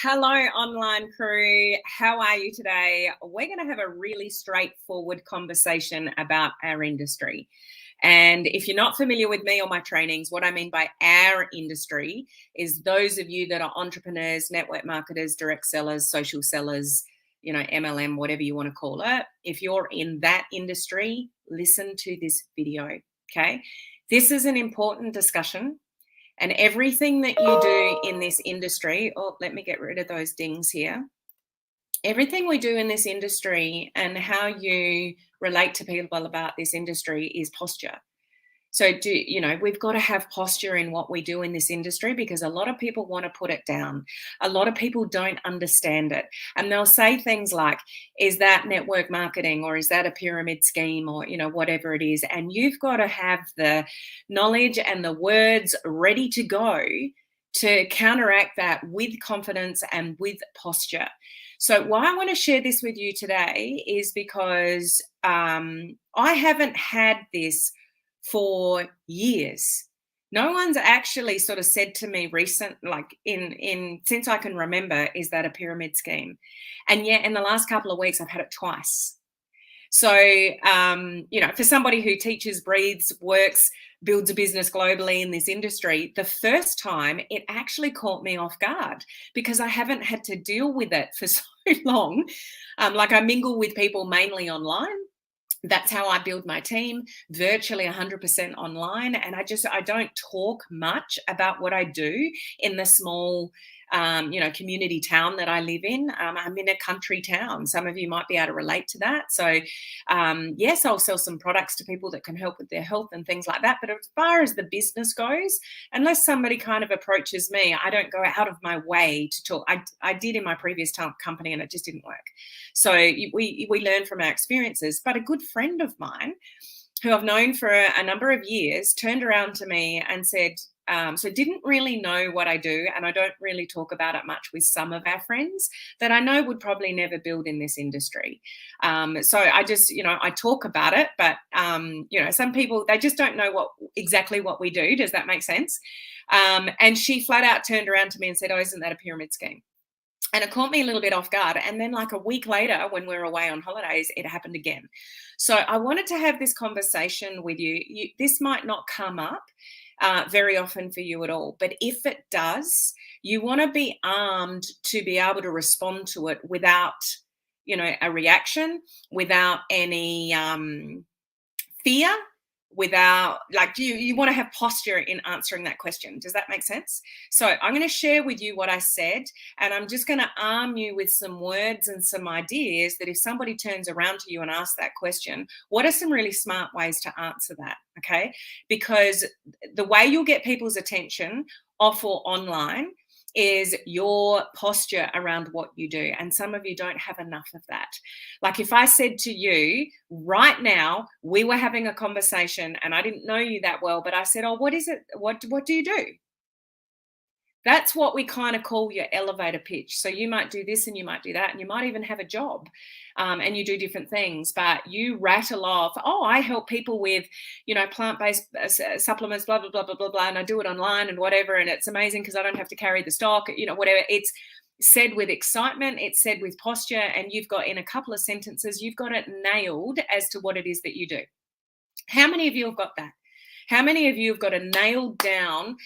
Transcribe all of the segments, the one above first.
Hello, online crew. How are you today? We're going to have a really straightforward conversation about our industry. And if you're not familiar with me or my trainings, what I mean by our industry is those of you that are entrepreneurs, network marketers, direct sellers, social sellers, MLM, whatever you want to call it. If you're in that industry, listen to this video, okay? This is an important discussion. And everything that you do in this industry, let me get rid of those dings here. Everything we do in this industry and how you relate to people about this industry is posture. So we've got to have posture in what we do in this industry because a lot of people want to put it down. A lot of people don't understand it. And they'll say things like, is that network marketing or is that a pyramid scheme or, whatever it is. And you've got to have the knowledge and the words ready to go to counteract that with confidence and with posture. So why I want to share this with you today is because I haven't had this for years. No one's actually sort of said to me since I can remember, is that a pyramid scheme? And yet in the last couple of weeks, I've had it twice. So, for somebody who teaches, breathes, works, builds a business globally in this industry, the first time it actually caught me off guard because I haven't had to deal with it for so long. I mingle with people mainly online. That's how I build my team, virtually 100% online. And I don't talk much about what I do in the small, community town that I live in. I'm in a country town. Some of you might be able to relate to that. So, yes, I'll sell some products to people that can help with their health and things like that. But as far as the business goes, unless somebody kind of approaches me, I don't go out of my way to talk. I did in my previous company and it just didn't work. So we learn from our experiences. But a good friend of mine who I've known for a number of years turned around to me and said, so didn't really know what I do, and I don't really talk about it much with some of our friends that I know would probably never build in this industry. So I just, I talk about it, but, some people, they just don't know exactly what we do. Does that make sense? And she flat out turned around to me and said, oh, isn't that a pyramid scheme? And it caught me a little bit off guard. And then a week later, when we were away on holidays, it happened again. So I wanted to have this conversation with you. This might not come up very often for you at all. But if it does, you want to be armed to be able to respond to it without, a reaction, without any fear, without you want to have posture in answering that question. Does that make sense? So I'm going to share with you what I said, and I'm just going to arm you with some words and some ideas that if somebody turns around to you and asks that question, what are some really smart ways to answer that? Okay, because the way you'll get people's attention off or online is your posture around what you do. And some of you don't have enough of that. If I said to you right now, we were having a conversation and I didn't know you that well, but I said, oh, what is it? What do you do? That's what we kind of call your elevator pitch. So you might do this and you might do that, and you might even have a job and you do different things, but you rattle off, oh, I help people with, plant-based supplements, blah, blah, blah, blah, blah, blah, and I do it online and whatever, and it's amazing because I don't have to carry the stock, whatever. It's said with excitement, it's said with posture, and you've got in a couple of sentences, you've got it nailed as to what it is that you do. How many of you have got that? How many of you have got a nailed down,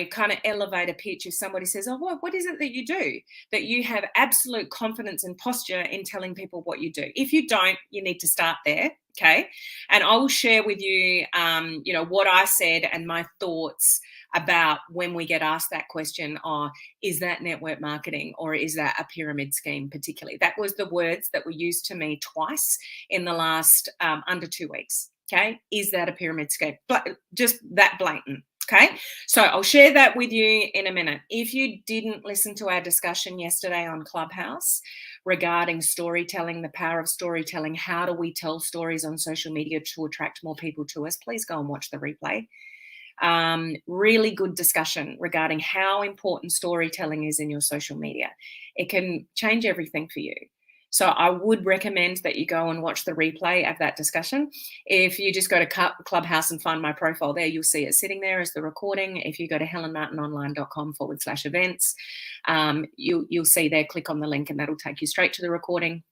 kind of elevator pitch if somebody says, oh, what is it that you do? That you have absolute confidence and posture in telling people what you do. If you don't, you need to start there, okay? And I will share with you, what I said and my thoughts about when we get asked that question, is that network marketing or is that a pyramid scheme particularly? That was the words that were used to me twice in the last under 2 weeks. Okay, is that a pyramid scheme? Just that blatant. Okay, so I'll share that with you in a minute. If you didn't listen to our discussion yesterday on Clubhouse regarding storytelling, the power of storytelling, how do we tell stories on social media to attract more people to us, please go and watch the replay. Really good discussion regarding how important storytelling is in your social media. It can change everything for you. So I would recommend that you go and watch the replay of that discussion. If you just go to Clubhouse and find my profile there, you'll see it sitting there as the recording. If you go to helenmartinonline.com/events, you'll see there, click on the link and that'll take you straight to the recording.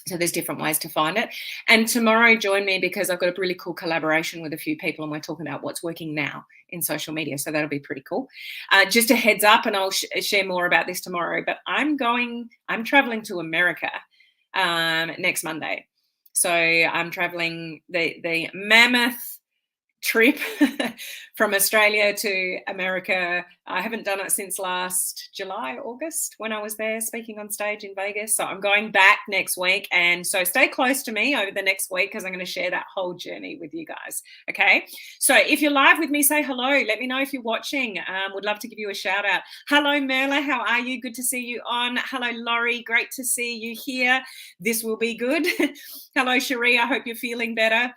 So there's different ways to find it. And tomorrow, join me because I've got a really cool collaboration with a few people and we're talking about what's working now in social media. So that'll be pretty cool. Just a heads up, and I'll share more about this tomorrow, but I'm traveling to America next Monday. So I'm traveling the mammoth trip from Australia to America. I haven't done it since last July, August, when I was there speaking on stage in Vegas. So I'm going back next week. And so stay close to me over the next week because I'm going to share that whole journey with you guys. Okay. So if you're live with me, say hello. Let me know if you're watching. Would love to give you a shout out. Hello, Merla. How are you? Good to see you on. Hello, Laurie. Great to see you here. This will be good. Hello, Cherie. I hope you're feeling better.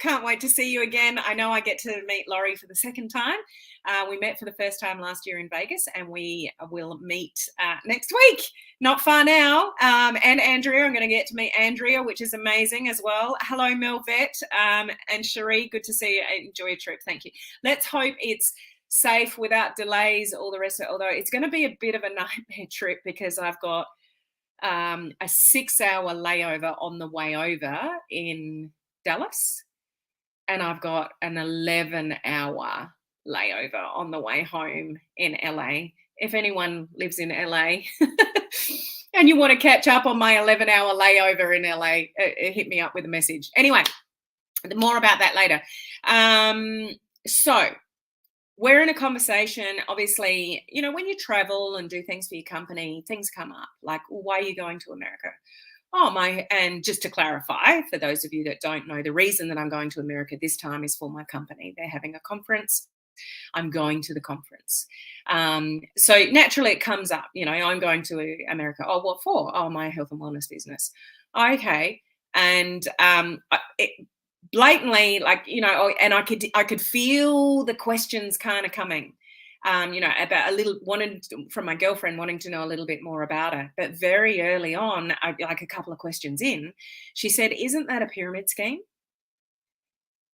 Can't wait to see you again. I know I get to meet Laurie for the second time. We met for the first time last year in Vegas, and we will meet next week. Not far now. And Andrea, I'm going to get to meet Andrea, which is amazing as well. Hello, Melvette and Cherie. Good to see you. Enjoy your trip. Thank you. Let's hope it's safe without delays, all the rest of it. Although it's going to be a bit of a nightmare trip because I've got a 6-hour layover on the way over in Dallas, and I've got an 11-hour layover on the way home in LA. If anyone lives in LA and you want to catch up on my 11-hour layover in LA, hit me up with a message. Anyway, more about that later. So we're in a conversation. Obviously, you know, when you travel and do things for your company, things come up like, why are you going to America? And just to clarify, for those of you that don't know, the reason that I'm going to America this time is for my company. They're having a conference. I'm going to the conference. So naturally it comes up, you know, I'm going to America. Oh, what for? Oh, my health and wellness business. Okay. And blatantly, like, you know, and I could feel the questions kind of coming. You know, about from my girlfriend wanting to know a little bit more about her. But very early on, like a couple of questions in, she said, isn't that a pyramid scheme?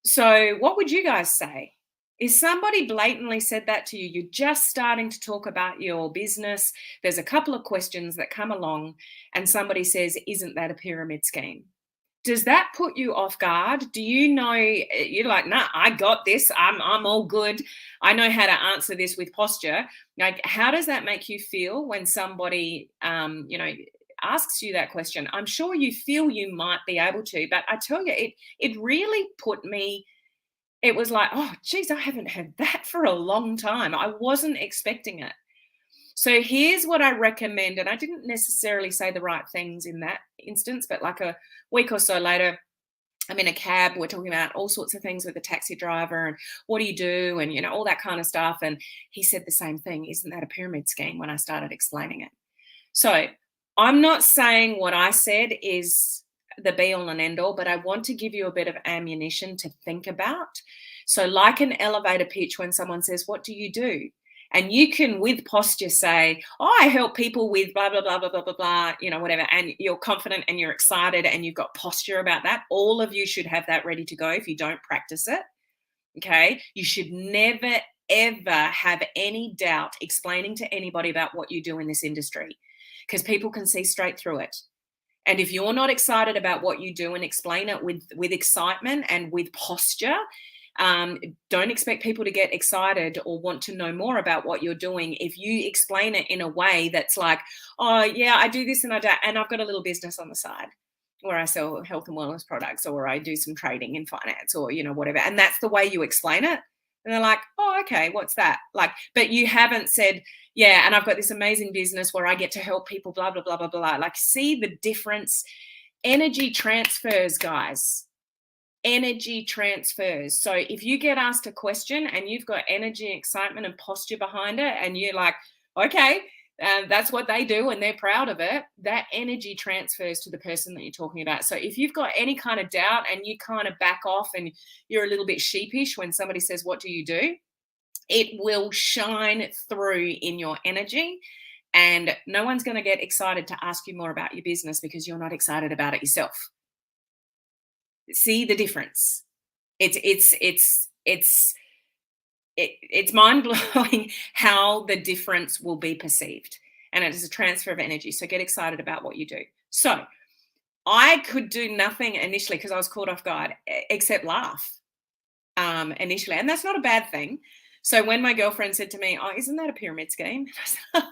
So what would you guys say? If somebody blatantly said that to you, you're just starting to talk about your business, there's a couple of questions that come along and somebody says, isn't that a pyramid scheme? Does that put you off guard? Do you know, you're like, nah, I got this. I'm all good. I know how to answer this with posture. Like, how does that make you feel when somebody, you know, asks you that question? I'm sure you feel you might be able to, but I tell you, it really put me, it was like, oh, geez, I haven't had that for a long time. I wasn't expecting it. So here's what I recommend, and I didn't necessarily say the right things in that instance, but like a week or so later, I'm in a cab, we're talking about all sorts of things with the taxi driver and what do you do and, you know, all that kind of stuff. And he said the same thing, isn't that a pyramid scheme, when I started explaining it. So I'm not saying what I said is the be all and end all, but I want to give you a bit of ammunition to think about. So like an elevator pitch, when someone says, what do you do? And you can, with posture, say, oh, I help people with blah, blah, blah, blah, blah, blah, blah, you know, whatever. And you're confident and you're excited and you've got posture about that. All of you should have that ready to go if you don't practice it. Okay. You should never, ever have any doubt explaining to anybody about what you do in this industry, because people can see straight through it. And if you're not excited about what you do and explain it with excitement and with posture, don't expect people to get excited or want to know more about what you're doing if you explain it in a way that's like, oh yeah, I do this and I've got a little business on the side where I sell health and wellness products, or I do some trading in finance, or, you know, whatever. And that's the way you explain it. And they're like, oh, okay, what's that? Like, but you haven't said, yeah, and I've got this amazing business where I get to help people, blah, blah, blah, blah, blah. Like, see the difference. Energy transfers, guys. Energy transfers. So if you get asked a question and you've got energy, excitement, and posture behind it, and you're like, okay, that's what they do and they're proud of it, that energy transfers to the person that you're talking about. So if you've got any kind of doubt and you kind of back off and you're a little bit sheepish when somebody says, what do you do? It will shine through in your energy. And no one's going to get excited to ask you more about your business because you're not excited about it yourself. See the difference? It's mind blowing how the difference will be perceived, and it is a transfer of energy. So get excited about what you do. So I could do nothing initially because I was caught off guard except laugh initially, and that's not a bad thing. So when my girlfriend said to me, "Oh, isn't that a pyramid scheme?" I said,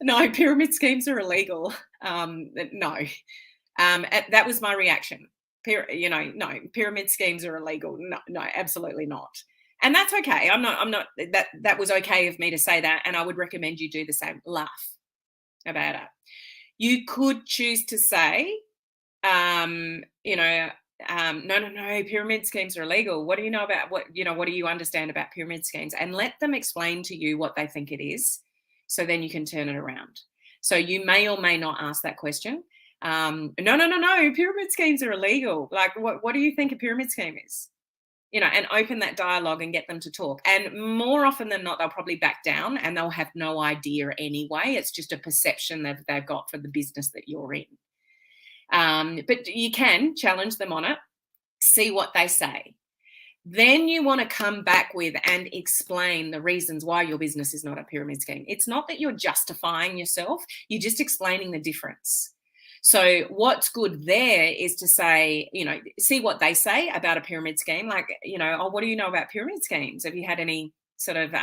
no, pyramid schemes are illegal. No, that was my reaction. No, pyramid schemes are illegal. No, absolutely not. And that's okay. I'm not. That was okay of me to say that, and I would recommend you do the same. Laugh about it. You could choose to say, no, pyramid schemes are illegal. What do you know about what do you understand about pyramid schemes? And let them explain to you what they think it is. So then you can turn it around. So you may or may not ask that question. No, pyramid schemes are illegal. Like, what do you think a pyramid scheme is? And open that dialogue and get them to talk. And more often than not, they'll probably back down and they'll have no idea anyway. It's just a perception that they've got for the business that you're in. But you can challenge them on it, see what they say. Then you want to come back with and explain the reasons why your business is not a pyramid scheme. It's not that you're justifying yourself, you're just explaining the difference. So what's good there is to say, see what they say about a pyramid scheme. Like, oh, what do you know about pyramid schemes? Have you had any sort of,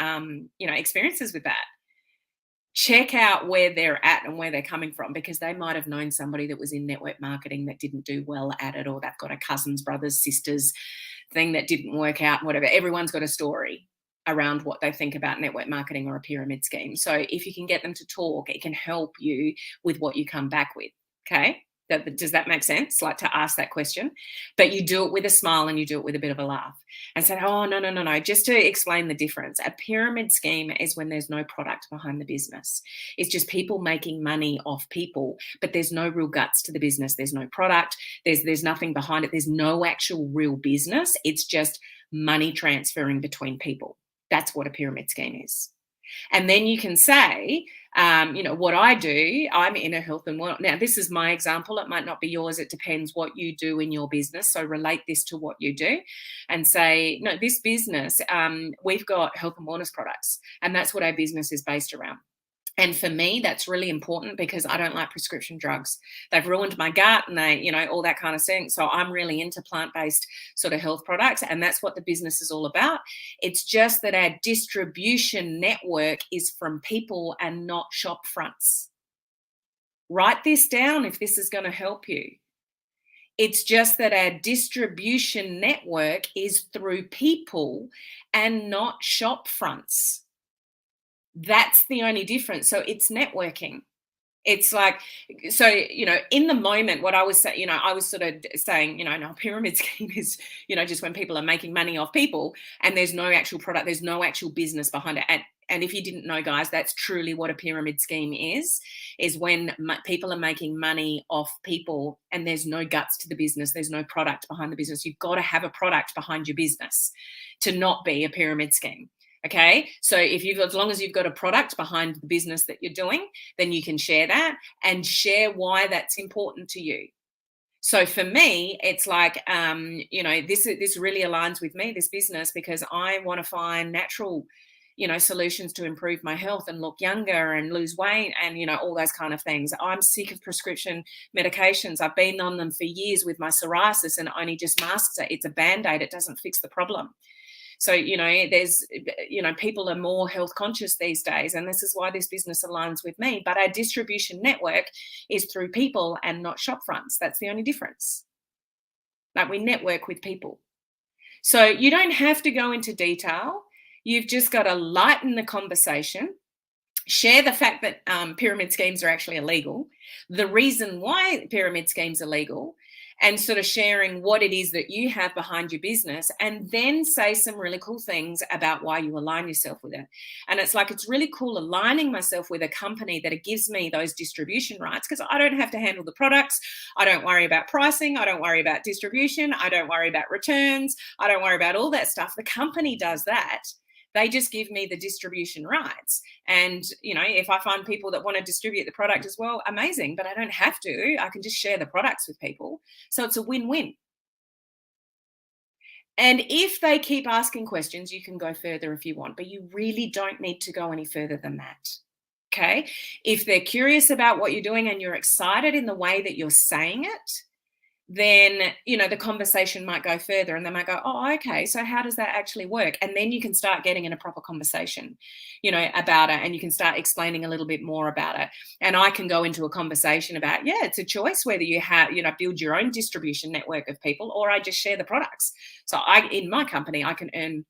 experiences with that? Check out where they're at and where they're coming from, because they might have known somebody that was in network marketing that didn't do well at it, or they've got a cousins, brothers, sisters thing that didn't work out, whatever. Everyone's got a story around what they think about network marketing or a pyramid scheme. So if you can get them to talk, it can help you with what you come back with. Okay. Does that make sense? Like, to ask that question, but you do it with a smile and you do it with a bit of a laugh and say, oh, no. Just to explain the difference. A pyramid scheme is when there's no product behind the business. It's just people making money off people, but there's no real guts to the business. There's no product. There's nothing behind it. There's no actual real business. It's just money transferring between people. That's what a pyramid scheme is. And then you can say, what I do, I'm in a health and wellness. Now, this is my example. It might not be yours. It depends what you do in your business. So relate this to what you do and say, no, this business, we've got health and wellness products, and that's what our business is based around. And for me, that's really important because I don't like prescription drugs. They've ruined my gut and all that kind of thing. So I'm really into plant-based sort of health products. And that's what the business is all about. It's just that our distribution network is from people and not shop fronts. Write this down if this is going to help you. It's just that our distribution network is through people and not shop fronts. That's the only difference. So it's networking. It's like, so, in the moment, what I was saying, I was sort of saying, no, pyramid scheme is, just when people are making money off people and there's no actual product, there's no actual business behind it. And if you didn't know, guys, that's truly what a pyramid scheme is when people are making money off people and there's no guts to the business. There's no product behind the business. You've got to have a product behind your business to not be a pyramid scheme. Okay, so as long as you've got a product behind the business that you're doing, then you can share that and share why that's important to you. So for me, it's like, this really aligns with me, this business, because I want to find natural, solutions to improve my health and look younger and lose weight and, all those kind of things. I'm sick of prescription medications. I've been on them for years with my psoriasis and it only just masks it. It's a Band-Aid. It doesn't fix the problem. So, there's, people are more health conscious these days, and this is why this business aligns with me. But our distribution network is through people and not shop fronts. That's the only difference. Like, we network with people. So you don't have to go into detail. You've just got to lighten the conversation, share the fact that pyramid schemes are actually illegal, the reason why pyramid schemes are legal, and sort of sharing what it is that you have behind your business, and then say some really cool things about why you align yourself with it. And it's like, it's really cool aligning myself with a company that it gives me those distribution rights, because I don't have to handle the products. I don't worry about pricing. I don't worry about distribution. I don't worry about returns. I don't worry about all that stuff. The company does that. They just give me the distribution rights. And, if I find people that want to distribute the product as well, amazing, but I don't have to. I can just share the products with people. So it's a win-win. And if they keep asking questions, you can go further if you want, but you really don't need to go any further than that. Okay. If they're curious about what you're doing and you're excited in the way that you're saying it, then, the conversation might go further and they might go, oh, okay, so how does that actually work? And then you can start getting in a proper conversation, about it, and you can start explaining a little bit more about it. And I can go into a conversation about, it's a choice whether you have, build your own distribution network of people, or I just share the products. So in my company, I can earn,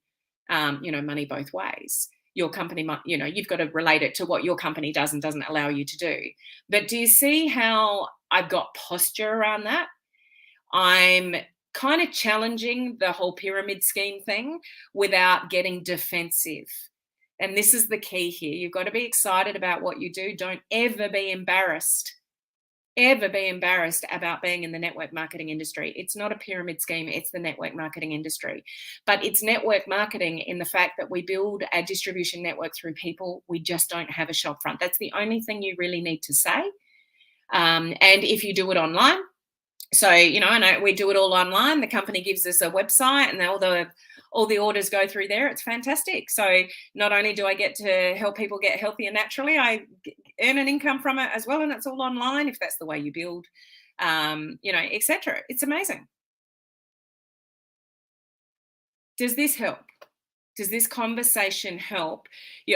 money both ways. Your company might, you've got to relate it to what your company does and doesn't allow you to do. But do you see how I've got posture around that? I'm kind of challenging the whole pyramid scheme thing without getting defensive. And this is the key here. You've got to be excited about what you do. Don't ever be embarrassed. Ever be embarrassed about being in the network marketing industry. It's not a pyramid scheme, it's the network marketing industry. But it's network marketing in the fact that we build a distribution network through people. We just don't have a shop front. That's the only thing you really need to say. And if you do it online, so, and we do it all online. The company gives us a website and all the orders go through there. It's fantastic. So not only do I get to help people get healthier naturally, I earn an income from it as well. And it's all online if that's the way you build, etc. It's amazing. Does this help? Does this conversation help?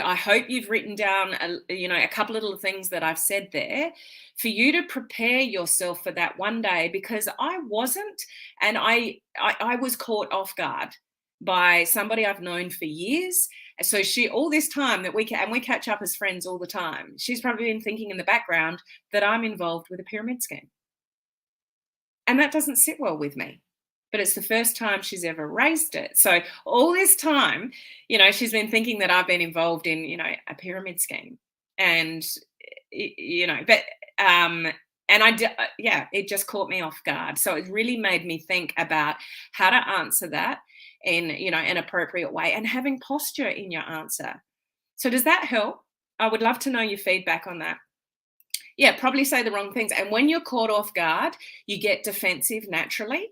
I hope you've written down, a couple of little things that I've said there for you to prepare yourself for that one day, because I wasn't, and I was caught off guard by somebody I've known for years. So all this time that we catch up as friends all the time, she's probably been thinking in the background that I'm involved with a pyramid scheme. And that doesn't sit well with me. But it's the first time she's ever raised it. So all this time, she's been thinking that I've been involved in, a pyramid scheme. And, and it just caught me off guard. So it really made me think about how to answer that in, an appropriate way, and having posture in your answer. So does that help? I would love to know your feedback on that. Yeah, probably say the wrong things. And when you're caught off guard, you get defensive naturally.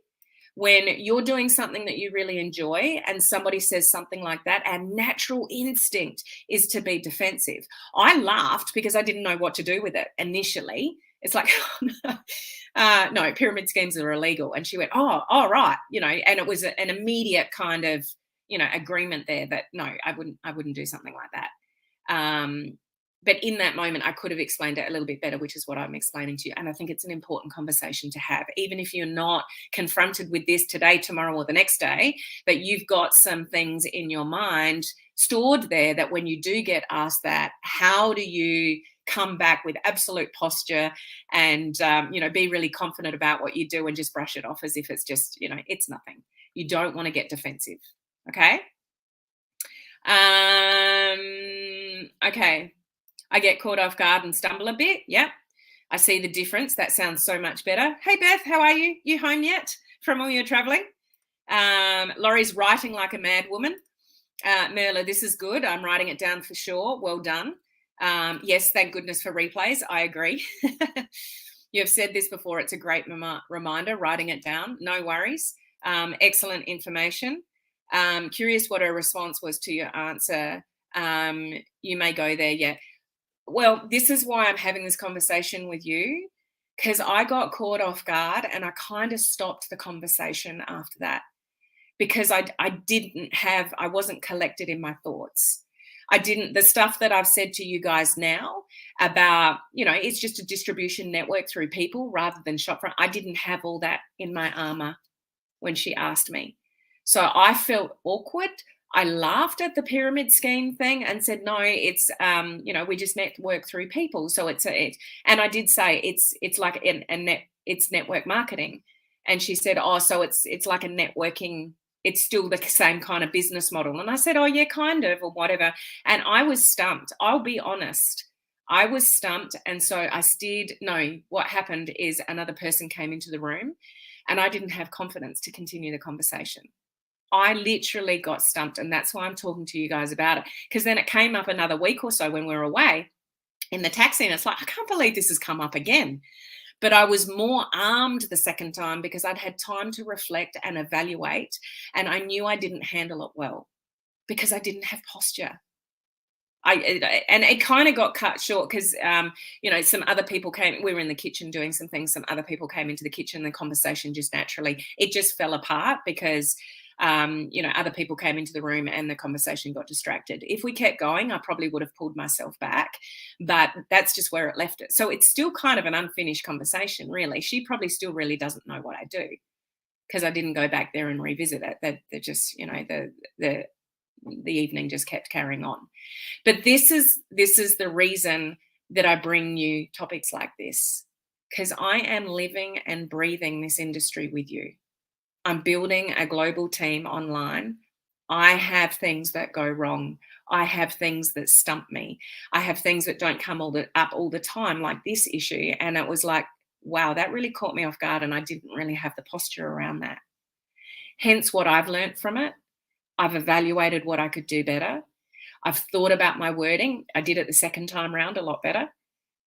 When you're doing something that you really enjoy and somebody says something like that, our natural instinct is to be defensive. I laughed because I didn't know what to do with it initially. It's like, no, pyramid schemes are illegal. And she went, oh, right. And it was an immediate kind of, agreement there that, no, I wouldn't do something like that. But in that moment, I could have explained it a little bit better, which is what I'm explaining to you. And I think it's an important conversation to have, even if you're not confronted with this today, tomorrow, or the next day, but you've got some things in your mind stored there that when you do get asked that, how do you come back with absolute posture and, be really confident about what you do and just brush it off as if it's just, it's nothing. You don't want to get defensive. Okay. Okay. I get caught off guard and stumble a bit. Yep. I see the difference. That sounds so much better. Hey, Beth, how are you? You home yet from all your traveling? Laurie's writing like a mad woman. Merla, this is good. I'm writing it down for sure. Well done. Yes, thank goodness for replays. I agree. You have said this before. It's a great reminder, writing it down. No worries. Excellent information. Curious what her response was to your answer. You may go there. Yeah. Well, this is why I'm having this conversation with you, because I got caught off guard and I kind of stopped the conversation after that because I wasn't collected in my thoughts. The stuff that I've said to you guys now about, it's just a distribution network through people rather than shopfront. I didn't have all that in my armor when she asked me. So I felt awkward. I laughed at the pyramid scheme thing and said, no, it's, we just network through people. So and I did say it's like it's network marketing. And she said, oh, so it's like a networking, it's still the same kind of business model. And I said, oh yeah, kind of, or whatever. And I was stumped. I'll be honest. I was stumped. And so what happened is another person came into the room and I didn't have confidence to continue the conversation. I literally got stumped, and that's why I'm talking to you guys about it. Because then it came up another week or so when we were away in the taxi, and it's like, I can't believe this has come up again. But I was more armed the second time because I'd had time to reflect and evaluate, and I knew I didn't handle it well because I didn't have posture. And it kind of got cut short because some other people came. We were in the kitchen doing some things. Some other people came into the kitchen. The conversation just naturally, it just fell apart because other people came into the room and the conversation got distracted. If we kept going, I probably would have pulled myself back, but that's just where it left it. So it's still kind of an unfinished conversation, really. She probably still really doesn't know what I do because I didn't go back there and revisit it. That just, the evening just kept carrying on. But this is the reason that I bring you topics like this, because I am living and breathing this industry with you. I'm building a global team online. I have things that go wrong. I have things that stump me. I have things that don't come up all the time, like this issue. And it was like, wow, that really caught me off guard, and I didn't really have the posture around that. Hence what I've learned from it. I've evaluated what I could do better. I've thought about my wording. I did it the second time round a lot better.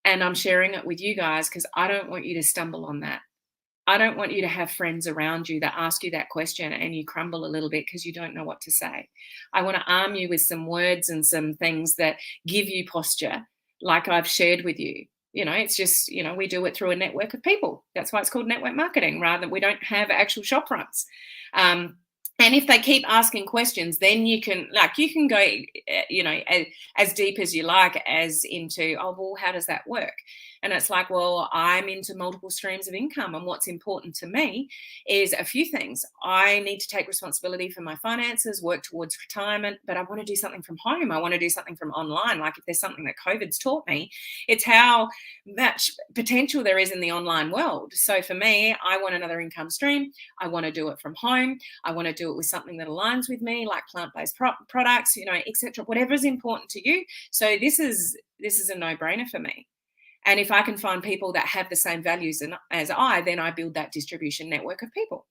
And I'm sharing it with you guys because I don't want you to stumble on that. I don't want you to have friends around you that ask you that question and you crumble a little bit because you don't know what to say. I want to arm you with some words and some things that give you posture, like I've shared with you. It's just, we do it through a network of people. That's why it's called network marketing, rather than we don't have actual shop fronts. And if they keep asking questions, then you can go, as deep as you like, as into, oh, well, how does that work? And it's like, well, I'm into multiple streams of income. And what's important to me is a few things. I need to take responsibility for my finances, work towards retirement, but I want to do something from home. I want to do something from online. Like if there's something that COVID's taught me, it's how much potential there is in the online world. So for me, I want another income stream. I want to do it from home. I want to do it with something that aligns with me, like plant-based products, etc. Whatever is important to you. So this is a no-brainer for me. And if I can find people that have the same values as I, then I build that distribution network of people.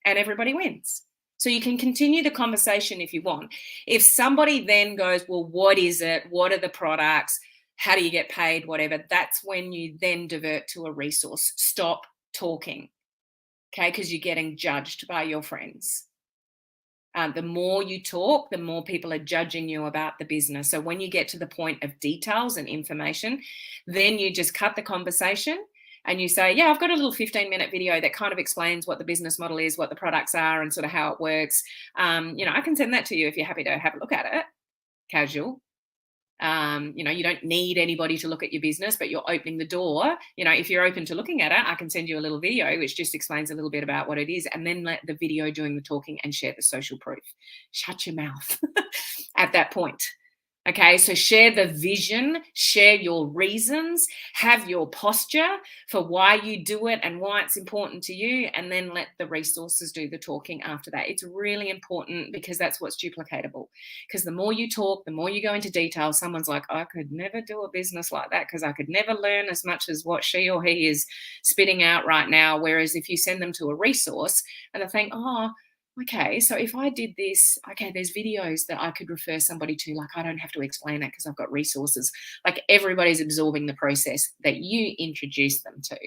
And everybody wins. So you can continue the conversation if you want. If somebody then goes, well, what is it? What are the products? How do you get paid? Whatever. That's when you then divert to a resource. Stop talking. Okay? Because you're getting judged by your friends. The more you talk, the more people are judging you about the business. So when you get to the point of details and information, then you just cut the conversation and you say, yeah, I've got a little 15-minute video that kind of explains what the business model is, what the products are, and sort of how it works. I can send that to you if you're happy to have a look at it. Casual. You don't need anybody to look at your business, but you're opening the door. If you're open to looking at it, I can send you a little video which just explains a little bit about what it is, and then let the video doing the talking and share the social proof. Shut your mouth at that point. Okay, so share the vision, share your reasons, have your posture for why you do it and why it's important to you, and then let the resources do the talking after that. It's really important because that's what's duplicatable. Because the more you talk, the more you go into detail, someone's like, I could never do a business like that because I could never learn as much as what she or he is spitting out right now. Whereas if you send them to a resource and they think, oh, okay, so if I did this, okay, there's videos that I could refer somebody to, like I don't have to explain it because I've got resources. Like everybody's absorbing the process that you introduce them to.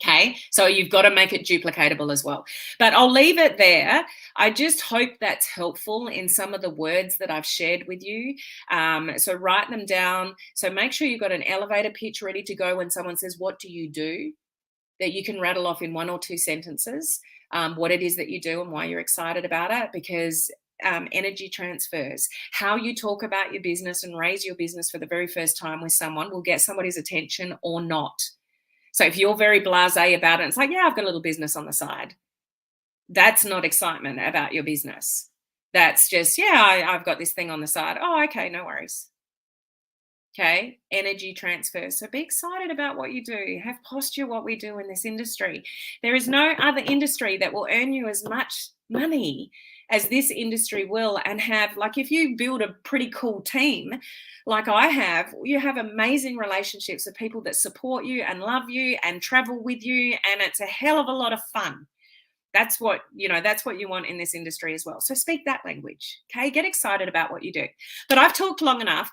Okay, so you've got to make it duplicatable as well. But I'll leave it there. I just hope that's helpful in some of the words that I've shared with you. So write them down. So make sure you've got an elevator pitch ready to go when someone says, what do you do? That you can rattle off in 1 or 2 sentences. What it is that you do and why you're excited about it, because energy transfers. How you talk about your business and raise your business for the very first time with someone will get somebody's attention or not. So if you're very blasé about it, it's like, yeah, I've got a little business on the side. That's not excitement about your business. That's just, yeah, I've got this thing on the side. Oh, okay, no worries. Okay, energy transfer. So be excited about what you do. Have posture what we do in this industry. There is no other industry that will earn you as much money as this industry will, and have, like, if you build a pretty cool team like I have, you have amazing relationships with people that support you and love you and travel with you, and it's a hell of a lot of fun. That's what, that's what you want in this industry as well. So speak that language, okay? Get excited about what you do. But I've talked long enough.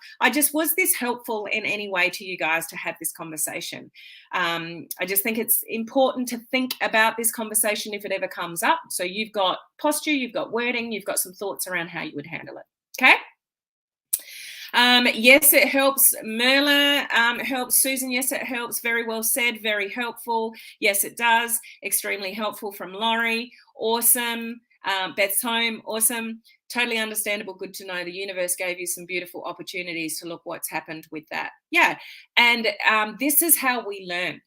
Was this helpful in any way to you guys to have this conversation? I just think it's important to think about this conversation if it ever comes up. So you've got posture, you've got wording, you've got some thoughts around how you would handle it, okay? Yes, it helps. Merla helps. Susan, yes, it helps. Very well said. Very helpful. Yes, it does. Extremely helpful from Laurie. Awesome. Beth's home. Awesome. Totally understandable. Good to know. The universe gave you some beautiful opportunities to look what's happened with that. Yeah. And this is how we learn.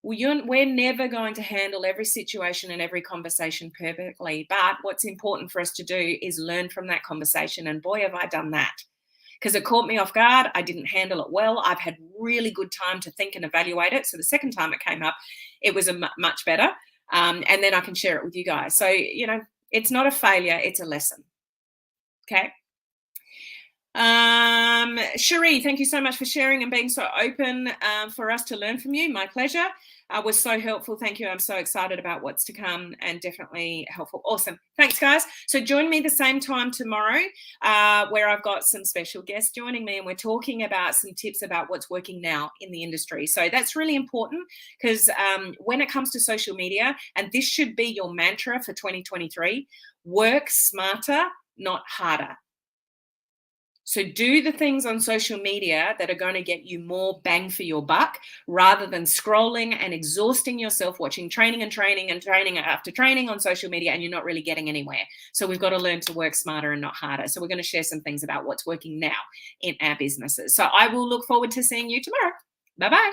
We're never going to handle every situation and every conversation perfectly. But what's important for us to do is learn from that conversation. And boy, have I done that. Because it caught me off guard. I didn't handle it well. I've had really good time to think and evaluate it. So the second time it came up, it was much better. And then I can share it with you guys. So, it's not a failure. It's a lesson. Okay. Cherie, thank you so much for sharing and being so open for us to learn from you. My pleasure. Was so helpful. Thank you. I'm so excited about what's to come and definitely helpful. Awesome. Thanks, guys. So join me the same time tomorrow where I've got some special guests joining me and we're talking about some tips about what's working now in the industry. So that's really important because when it comes to social media, and this should be your mantra for 2023, work smarter, not harder. So do the things on social media that are going to get you more bang for your buck rather than scrolling and exhausting yourself watching training after training on social media and you're not really getting anywhere. So we've got to learn to work smarter and not harder. So we're going to share some things about what's working now in our businesses. So I will look forward to seeing you tomorrow. Bye-bye.